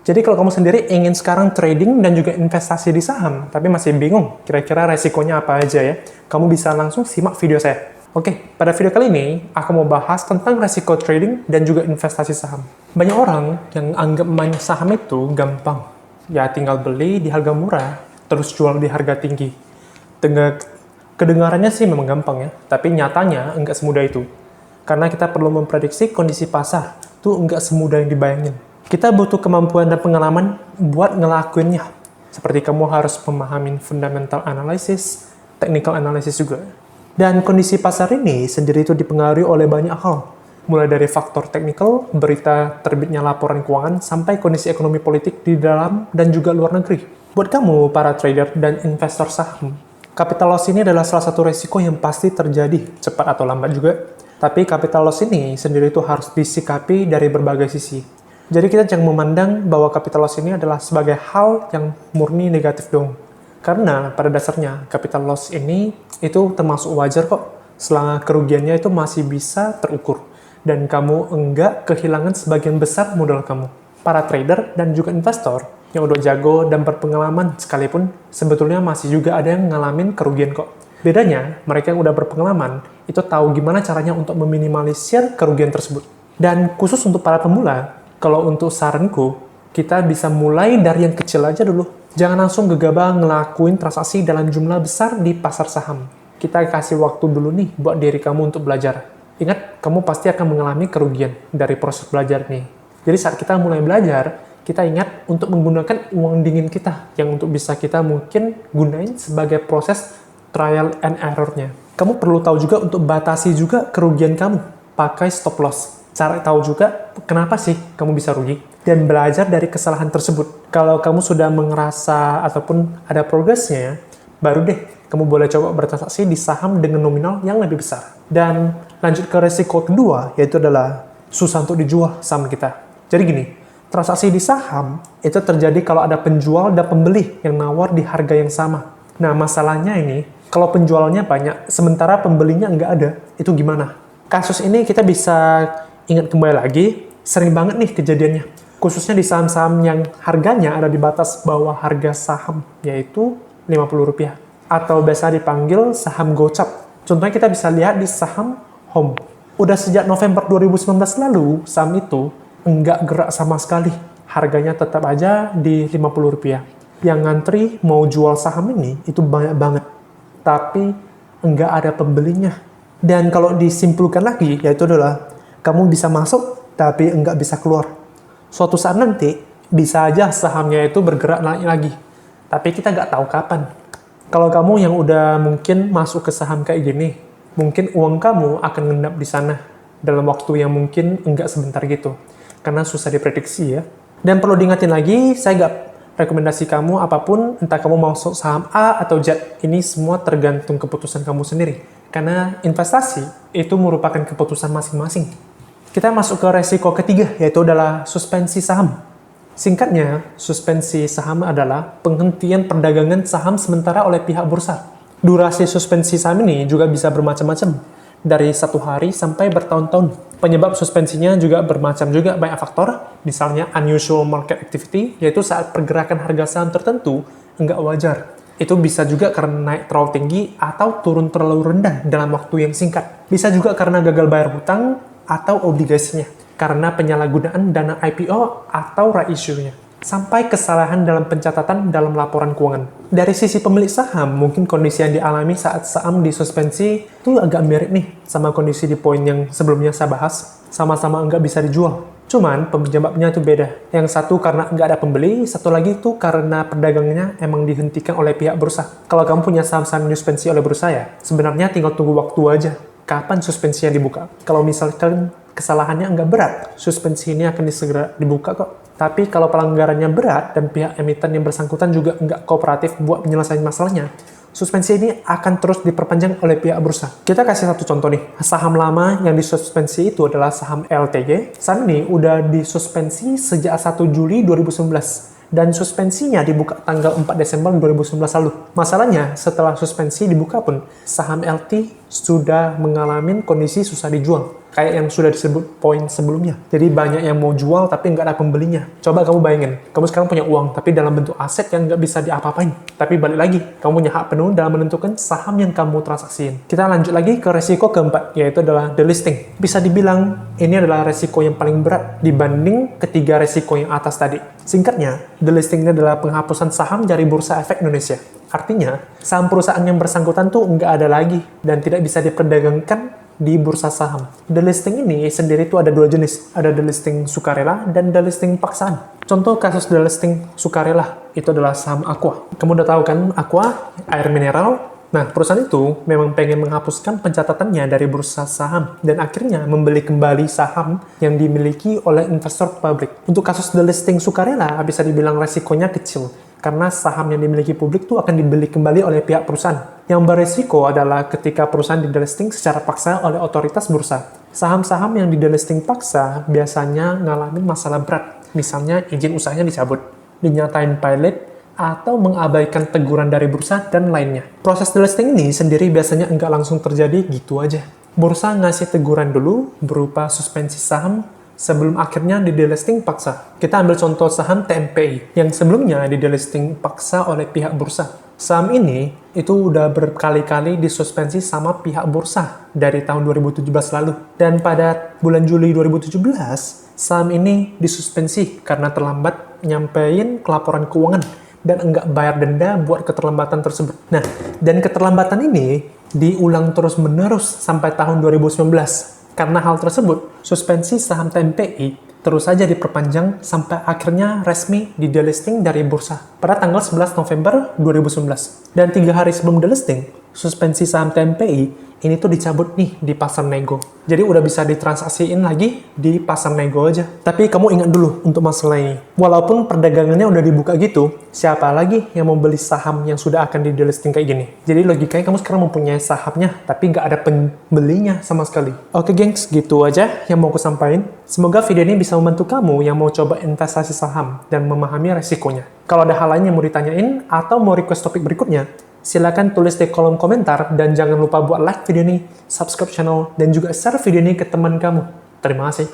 Jadi kalau kamu sendiri ingin sekarang trading dan juga investasi di saham, tapi masih bingung kira-kira resikonya apa aja ya, kamu bisa langsung simak video saya. Oke, pada video kali ini aku mau bahas tentang resiko trading dan juga investasi saham. Banyak orang yang anggap main saham itu gampang. Ya tinggal beli di harga murah, terus jual di harga tinggi. Kedengarannya sih memang gampang ya, tapi nyatanya enggak semudah itu. Karena kita perlu memprediksi kondisi pasar, itu enggak semudah yang dibayangin. Kita butuh kemampuan dan pengalaman buat ngelakuinnya. Seperti kamu harus memahami fundamental analysis, technical analysis juga. Dan kondisi pasar ini sendiri itu dipengaruhi oleh banyak hal. Mulai dari faktor teknikal, berita terbitnya laporan keuangan, sampai kondisi ekonomi politik di dalam dan juga luar negeri. Buat kamu, para trader dan investor saham, capital loss ini adalah salah satu resiko yang pasti terjadi, cepat atau lambat juga. Tapi capital loss ini sendiri itu harus disikapi dari berbagai sisi. Jadi kita jangan memandang bahwa capital loss ini adalah sebagai hal yang murni negatif dong. Karena pada dasarnya capital loss ini itu termasuk wajar kok, selama kerugiannya itu masih bisa terukur dan kamu enggak kehilangan sebagian besar modal kamu. Para trader dan juga investor yang udah jago dan berpengalaman sekalipun sebetulnya masih juga ada yang ngalamin kerugian kok. Bedanya, mereka yang udah berpengalaman itu tahu gimana caranya untuk meminimalisir kerugian tersebut. Dan khusus untuk para pemula, kalau untuk saranku, kita bisa mulai dari yang kecil aja dulu. Jangan langsung gegabah ngelakuin transaksi dalam jumlah besar di pasar saham. Kita kasih waktu dulu nih buat diri kamu untuk belajar. Ingat, kamu pasti akan mengalami kerugian dari proses belajar nih. Jadi saat kita mulai belajar, kita ingat untuk menggunakan uang dingin kita yang untuk bisa kita mungkin gunain sebagai proses trial and error-nya. Kamu perlu tahu juga untuk batasi juga kerugian kamu. Pakai stop loss. Cara tahu juga kenapa sih kamu bisa rugi dan belajar dari kesalahan tersebut. Kalau kamu sudah merasa ataupun ada progresnya, baru deh kamu boleh coba bertransaksi di saham dengan nominal yang lebih besar. Dan lanjut ke resiko kedua, yaitu adalah susah untuk dijual saham kita. Jadi gini, transaksi di saham itu terjadi kalau ada penjual dan pembeli yang nawar di harga yang sama. Nah masalahnya ini, kalau penjualnya banyak, sementara pembelinya nggak ada, itu gimana? Kasus ini kita bisa ingat kembali lagi, sering banget nih kejadiannya. Khususnya di saham-saham yang harganya ada di batas bawah harga saham, yaitu Rp50. Atau biasa dipanggil saham gocap. Contohnya kita bisa lihat di saham Home. Udah sejak November 2019 lalu, saham itu enggak gerak sama sekali. Harganya tetap aja di Rp50. Yang ngantri mau jual saham ini, itu banyak banget. Tapi enggak ada pembelinya. Dan kalau disimpulkan lagi, yaitu adalah kamu bisa masuk, tapi enggak bisa keluar. Suatu saat nanti, bisa aja sahamnya itu bergerak naik lagi. Tapi kita nggak tahu kapan. Kalau kamu yang udah mungkin masuk ke saham kayak gini, mungkin uang kamu akan ngendap di sana dalam waktu yang mungkin enggak sebentar gitu. Karena susah diprediksi ya. Dan perlu diingatin lagi, saya nggak rekomendasi kamu apapun, entah kamu masuk saham A atau Z. Ini semua tergantung keputusan kamu sendiri. Karena investasi itu merupakan keputusan masing-masing. Kita masuk ke resiko ketiga, yaitu adalah suspensi saham. Singkatnya, suspensi saham adalah penghentian perdagangan saham sementara oleh pihak bursa. Durasi suspensi saham ini juga bisa bermacam-macam, dari 1 hari sampai bertahun-tahun. Penyebab suspensinya juga bermacam juga, banyak faktor, misalnya unusual market activity, yaitu saat pergerakan harga saham tertentu enggak wajar. Itu bisa juga karena naik terlalu tinggi atau turun terlalu rendah dalam waktu yang singkat. Bisa juga karena gagal bayar hutang atau obligasinya, karena penyalahgunaan dana IPO atau right issue-nya, sampai kesalahan dalam pencatatan dalam laporan keuangan. Dari sisi pemilik saham, mungkin kondisi yang dialami saat saham disuspensi itu agak mirip nih sama kondisi di poin yang sebelumnya saya bahas, sama-sama nggak bisa dijual. Cuman penyebabnya itu beda. Yang satu karena nggak ada pembeli, satu lagi itu karena perdagangannya emang dihentikan oleh pihak bursa. Kalau kamu punya saham-saham disuspensi oleh bursa ya, sebenarnya tinggal tunggu waktu aja. Kapan suspensinya dibuka? Kalau misalkan kesalahannya nggak berat, suspensi ini akan segera dibuka kok. Tapi kalau pelanggarannya berat dan pihak emiten yang bersangkutan juga nggak kooperatif buat menyelesaikan masalahnya, suspensi ini akan terus diperpanjang oleh pihak bursa. Kita kasih satu contoh nih, saham lama yang disuspensi itu adalah saham LTG. Saham ini udah disuspensi sejak 1 Juli 2019. Dan suspensinya dibuka tanggal 4 Desember 2019 lalu. Masalahnya, setelah suspensi dibuka pun, saham LT sudah mengalami kondisi susah dijual. kayak yang sudah disebut poin sebelumnya. Jadi banyak yang mau jual tapi nggak ada pembelinya. Coba kamu bayangin, kamu sekarang punya uang tapi dalam bentuk aset yang nggak bisa diapa-apain. Tapi balik lagi, kamu punya hak penuh dalam menentukan saham yang kamu transaksiin. Kita lanjut lagi ke resiko keempat, yaitu adalah delisting. Bisa dibilang ini adalah resiko yang paling berat dibanding ketiga resiko yang atas tadi. Singkatnya, delisting ini adalah penghapusan saham dari Bursa Efek Indonesia. Artinya, saham perusahaan yang bersangkutan tuh nggak ada lagi dan tidak bisa diperdagangkan di bursa saham. Delisting ini sendiri tuh ada dua jenis. Ada delisting sukarela dan delisting paksaan. Contoh kasus delisting sukarela itu adalah saham Aqua. Kamu udah tahu kan Aqua, air mineral. Nah, perusahaan itu memang pengen menghapuskan pencatatannya dari bursa saham dan akhirnya membeli kembali saham yang dimiliki oleh investor publik. Untuk kasus delisting sukarela bisa dibilang resikonya kecil karena saham yang dimiliki publik itu akan dibeli kembali oleh pihak perusahaan. Yang beresiko adalah ketika perusahaan didelisting secara paksa oleh otoritas bursa. Saham-saham yang didelisting paksa biasanya ngalamin masalah berat. Misalnya izin usahanya dicabut, dinyatain pilot, atau mengabaikan teguran dari bursa dan lainnya. Proses delisting ini sendiri biasanya enggak langsung terjadi gitu aja. Bursa ngasih teguran dulu berupa suspensi saham sebelum akhirnya didelisting paksa. Kita ambil contoh saham TMPI yang sebelumnya didelisting paksa oleh pihak bursa. Saham ini itu udah berkali-kali disuspensi sama pihak bursa dari tahun 2017 lalu. Dan pada bulan Juli 2017, saham ini disuspensi karena terlambat nyampein laporan keuangan dan enggak bayar denda buat keterlambatan tersebut. Nah, dan keterlambatan ini diulang terus-menerus sampai tahun 2019. Karena hal tersebut, suspensi saham TMPI terus saja diperpanjang sampai akhirnya resmi di-delisting dari bursa pada tanggal 11 November 2019. Dan 3 hari sebelum delisting, suspensi saham TMPI ini tuh dicabut nih di pasar nego. Jadi udah bisa ditransaksiin lagi di pasar nego aja. Tapi kamu ingat dulu untuk masalah ini. Walaupun perdagangannya udah dibuka gitu, siapa lagi yang mau beli saham yang sudah akan di-delisting kayak gini? Jadi logikanya kamu sekarang mempunyai sahamnya, tapi nggak ada pembelinya sama sekali. Oke gengs, gitu aja yang mau aku sampaikan. Semoga video ini bisa membantu kamu yang mau coba investasi saham dan memahami resikonya. Kalau ada hal lain yang mau ditanyain atau mau request topik berikutnya, silakan tulis di kolom komentar dan jangan lupa buat like video ini, subscribe channel, dan juga share video ini ke teman kamu. Terima kasih.